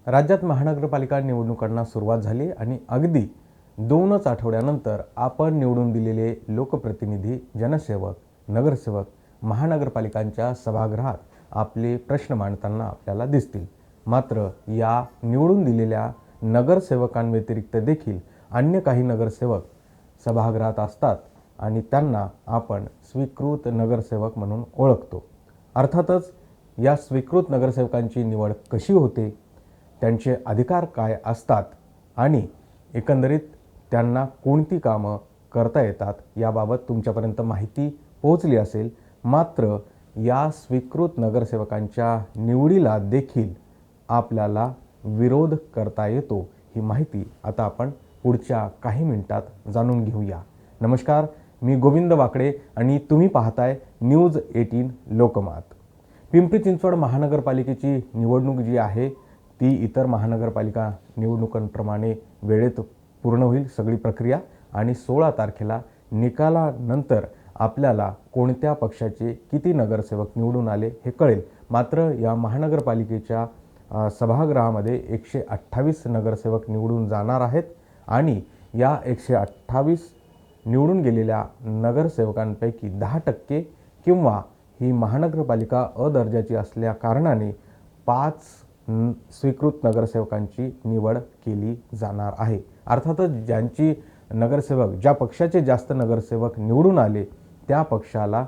राज्यात महानगरपालिका निवडणुकांना सुरुवात झाली आणि अगदी 2च आठवड्यानंतर आपण निवडून दिलेले लोकप्रतिनिधी, जनसेवक, नगरसेवक महानगरपालिकांच्या सभागृहात आपले प्रश्न मांडताना आपल्याला दिसतील. मात्र या निवडून दिलेल्या नगरसेवकांव्यतिरिक्त देखील अन्य काही नगरसेवक सभागृहात असतात आणि त्यांना आपण स्वीकृत नगरसेवक म्हणून ओळखतो. अर्थातच या स्वीकृत नगरसेवकांची निवड कशी होते, त्यांचे अधिकार काय असतात आणि एकंदरीत त्यांना कोणती कामं करता येतात याबाबत तुमच्यापर्यंत माहिती पोहोचली असेल. मात्र या स्वीकृत नगरसेवकांच्या निवडीला देखील आपल्याला विरोध करता येतो, ही माहिती आता आपण पुढच्या काही मिनिटात जाणून घेऊया. नमस्कार, मी गोविंद वाकडे आणि तुम्ही पाहताय न्यूज 18 लोकमत. पिंपरी चिंचवड महानगरपालिकेची निवडणूक जी आहे ती इतर महानगरपालिका निवडणुकांप्रमाणे वेळेत पूर्ण होईल सगळी प्रक्रिया आणि 16 तारखेला निकालानंतर आपल्याला कोणत्या पक्षाचे किती नगरसेवक निवडून आले हे कळेल. मात्र या महानगरपालिकेच्या सभागृहामध्ये 128 नगरसेवक निवडून जाणार आहेत आणि या 128 निवडून गेलेल्या नगरसेवकांपैकी 10% किंवा ही महानगरपालिका अ दर्जाची असल्या कारणाने 5 स्वीकृत नगरसेवकांची निवड केली जाणार आहे. अर्थातच ज्यांची नगरसेवक, ज्या पक्षाचे जास्त नगरसेवक निवडून आले त्या पक्षाला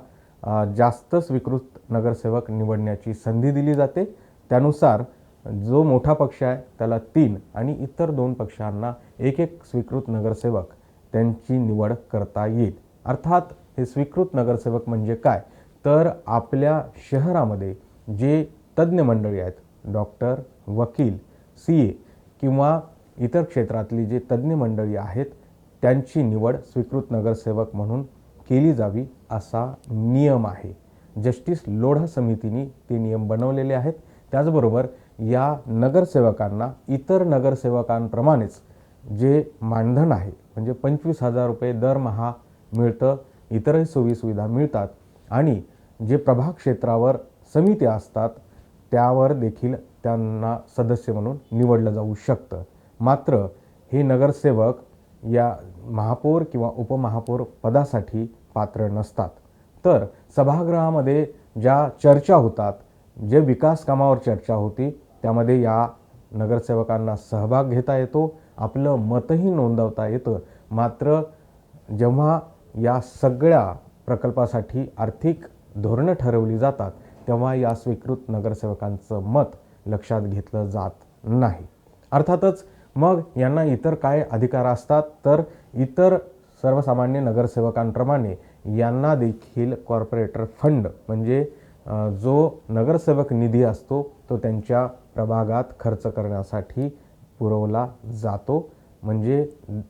जास्त स्वीकृत नगरसेवक निवडण्याची संधी दिली जाते. त्यानुसार जो मोठा पक्ष आहे त्याला 3 आणि इतर 2 पक्षांना 1 स्वीकृत नगरसेवक त्यांची निवड करता येईल. अर्थात हे स्वीकृत नगरसेवक म्हणजे काय, तर आपल्या शहरामध्ये जे तज्ज्ञ मंडळी आहेत, डॉक्टर, वकील, CA किंवा इतर क्षेत्रातली जे तज्ज्ञ मंडळी आहेत त्यांची निवड स्वीकृत नगरसेवक म्हणून केली जावी असा नियम आहे. जस्टिस लोढा समितीने ते नियम बनवलेले आहेत. त्याचबरोबर या नगरसेवकांना इतर नगरसेवकांप्रमाणेच जे मानधन आहे म्हणजे 25,000 रुपये दरमहा मिळतं, इतरही सोयीसुविधा मिळतात आणि जे प्रभाग क्षेत्रावर समित्या असतात त्यावर देखील त्यांना सदस्य म्हणून निवडलं जाऊ शकतं. मात्र हे नगरसेवक या महापौर किंवा उपमहापौर पदासाठी पात्र नसतात. तर सभागृहामध्ये ज्या चर्चा होतात, जे विकास कामावर चर्चा होती त्यामध्ये या नगरसेवकांना सहभाग घेता येतो, आपलं मतही नोंदवता येतं. मात्र जेव्हा या सगळ्या प्रकल्पासाठी आर्थिक धोरणं ठरवली जातात तेव्हा या स्वीकृत नगरसेवकांचं मत लक्षात घेतलं जात नाही. अर्थातच मग यांना इतर काय अधिकार असतात, तर इतर सर्वसामान्य नगरसेवकांप्रमाणे यांना देखील कॉर्पोरेटर फंड म्हणजे जो नगरसेवक निधी असतो तो त्यांच्या प्रभागात खर्च करण्यासाठी पुरवला जातो. म्हणजे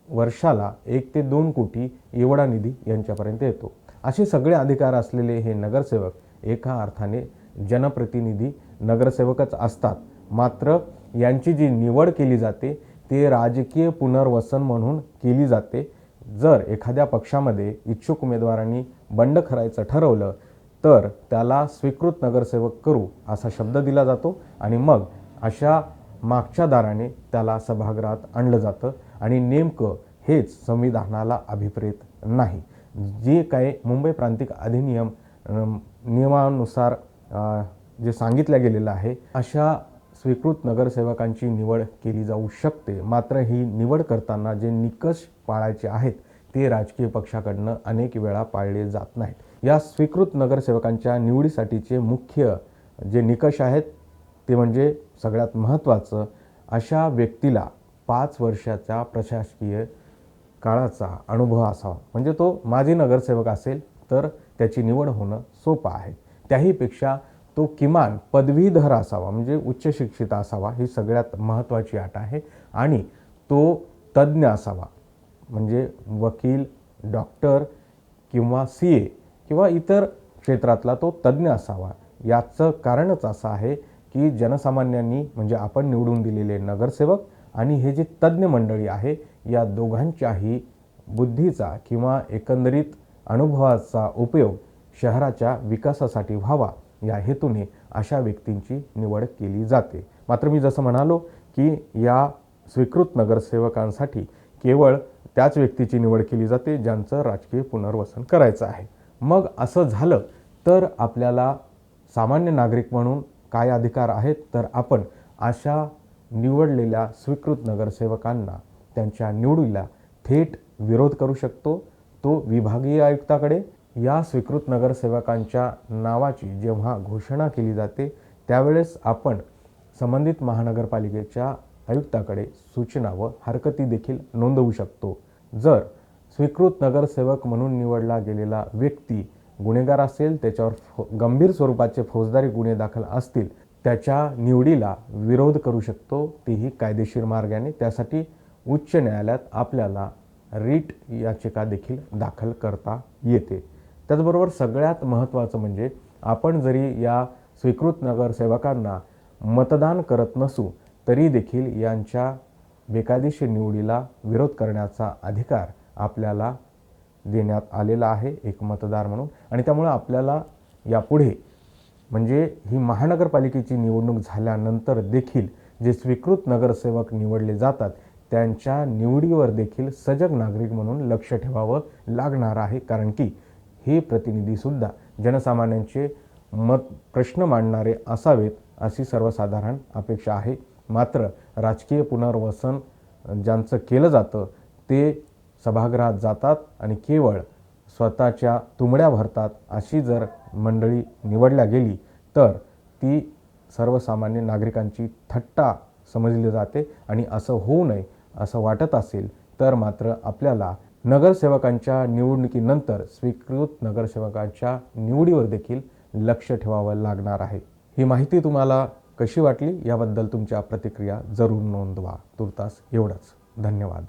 वर्षाला 1 ते 2 कोटी एवढा निधी यांच्यापर्यंत येतो. असे सगळे अधिकार असलेले हे नगरसेवक एका अर्थाने जनप्रतिनिधी नगरसेवकच असतात. मात्र यांची जी निवड केली जाते ते राजकीय पुनर्वसन म्हणून केली जाते. जर एखाद्या पक्षामध्ये इच्छुक उमेदवारांनी बंड करायचं ठरवलं तर त्याला स्वीकृत नगरसेवक करू असा शब्द दिला जातो आणि मग अशा मागच्या दाराने त्याला सभागृहात आणलं जातं आणि नेमकं हेच संविधानाला अभिप्रेत नाही. जे काही मुंबई प्रांतिक अधिनियम नियमानुसार जे सांगितलं गेलेलं आहे अशा स्वीकृत नगरसेवकांची निवड केली जाऊ शकते. मात्र ही निवड करताना जे निकष पाळायचे आहेत ते राजकीय पक्षाकडनं अनेक वेळा पाळले जात नाहीत. या स्वीकृत नगरसेवकांच्या निवडीसाठीचे मुख्य जे निकष आहेत ते म्हणजे सगळ्यात महत्त्वाचं, अशा व्यक्तीला 5 वर्षाचा प्रशासकीय काळाचा अनुभव असावा. म्हणजे तो माजी नगरसेवक असेल तर त्याची निवड होणं सोपं आहे. त्याहीपेक्षा तो किमान पदवीधर असावा म्हणजे उच्च शिक्षित असावा, ही सगळ्यात महत्त्वाची अट आहे. आणि तो तज्ज्ञ असावा म्हणजे वकील, डॉक्टर किंवा CA किंवा इतर क्षेत्रातला तो तज्ज्ञ असावा. याचं कारणच असं आहे की जनसामान्यांनी म्हणजे आपण निवडून दिलेले नगरसेवक आणि हे जे तज्ज्ञ मंडळी आहे या दोघांच्याही बुद्धीचा किंवा एकंदरीत अनुभवाचा उपयोग शहराच्या विकासासाठी व्हावा या हेतूने अशा व्यक्तींची निवड केली जाते. मात्र मी जसं म्हणालो की या स्वीकृत नगरसेवकांसाठी केवळ त्याच व्यक्तीची निवड केली जाते ज्यांचं राजकीय पुनर्वसन करायचं आहे. मग असं झालं तर आपल्याला सामान्य नागरिक म्हणून काय अधिकार आहेत, तर आपण अशा निवडलेल्या स्वीकृत नगरसेवकांना त्यांच्या निवडीला थेट विरोध करू शकतो. तो विभागीय आयुक्ताकडे या स्वीकृत नगरसेवकांच्या नावाची जेव्हा घोषणा केली जाते त्यावेळेस आपण संबंधित महानगरपालिकेच्या आयुक्ताकडे सूचना व हरकती देखील नोंदवू शकतो. जर स्वीकृत नगरसेवक म्हणून निवडला गेलेला व्यक्ती गुन्हेगार असेल, त्याच्यावर गंभीर स्वरूपाचे फौजदारी गुन्हे दाखल असतील, त्याच्या निवडीला विरोध करू शकतो, तेही कायदेशीर मार्गाने. त्यासाठी उच्च न्यायालयात आपल्याला रिट याचिका देखील दाखल करता येते. त्याचबरोबर सगळ्यात महत्त्वाचं म्हणजे आपण जरी या स्वीकृत नगरसेवकांना मतदान करत नसू तरी देखील यांच्या बेकायदेशीर निवडीला विरोध करण्याचा अधिकार आपल्याला देण्यात आलेला आहे एक मतदार म्हणून. आणि त्यामुळे आपल्याला यापुढे म्हणजे ही महानगरपालिकेची निवडणूक झाल्यानंतर देखील जे स्वीकृत नगरसेवक निवडले जातात त्यांच्या निवडीवर देखील सजग नागरिक म्हणून लक्ष ठेवावं लागणार आहे. कारण की हे प्रतिनिधीसुद्धा जनसामान्यांचे प्रश्न मांडणारे असावेत अशी सर्वसाधारण अपेक्षा आहे. मात्र राजकीय पुनर्वसन ज्यांचं केलं जातं ते सभागृहात जातात आणि केवळ स्वतःच्या तुंबड्या भरतात. अशी जर मंडळी निवडल्या गेली तर ती सर्वसामान्य नागरिकांची थट्टा समजली जाते. आणि असं होऊ नये असं वाटत असेल तर मात्र आपल्याला नगरसेवकांच्या निवडणुकीनंतर स्वीकृत नगरसेवकांच्या निवडीवर देखील लक्ष ठेवावं लागणार आहे. ही माहिती तुम्हाला कशी वाटली याबद्दल तुमच्या प्रतिक्रिया जरूर नोंदवा. तुर्तास एवढंच. धन्यवाद.